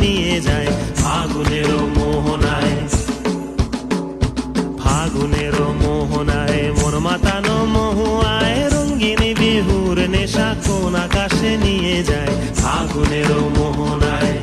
নিয়ে যায় ফাগুনের মোহনায়। ফাগুনের মোহনায় মোর মাতানো মহুয়ায় রঙিন বিহুর নেশা কোন আকাশে নিয়ে যায় ফাগুনের মোহনায়।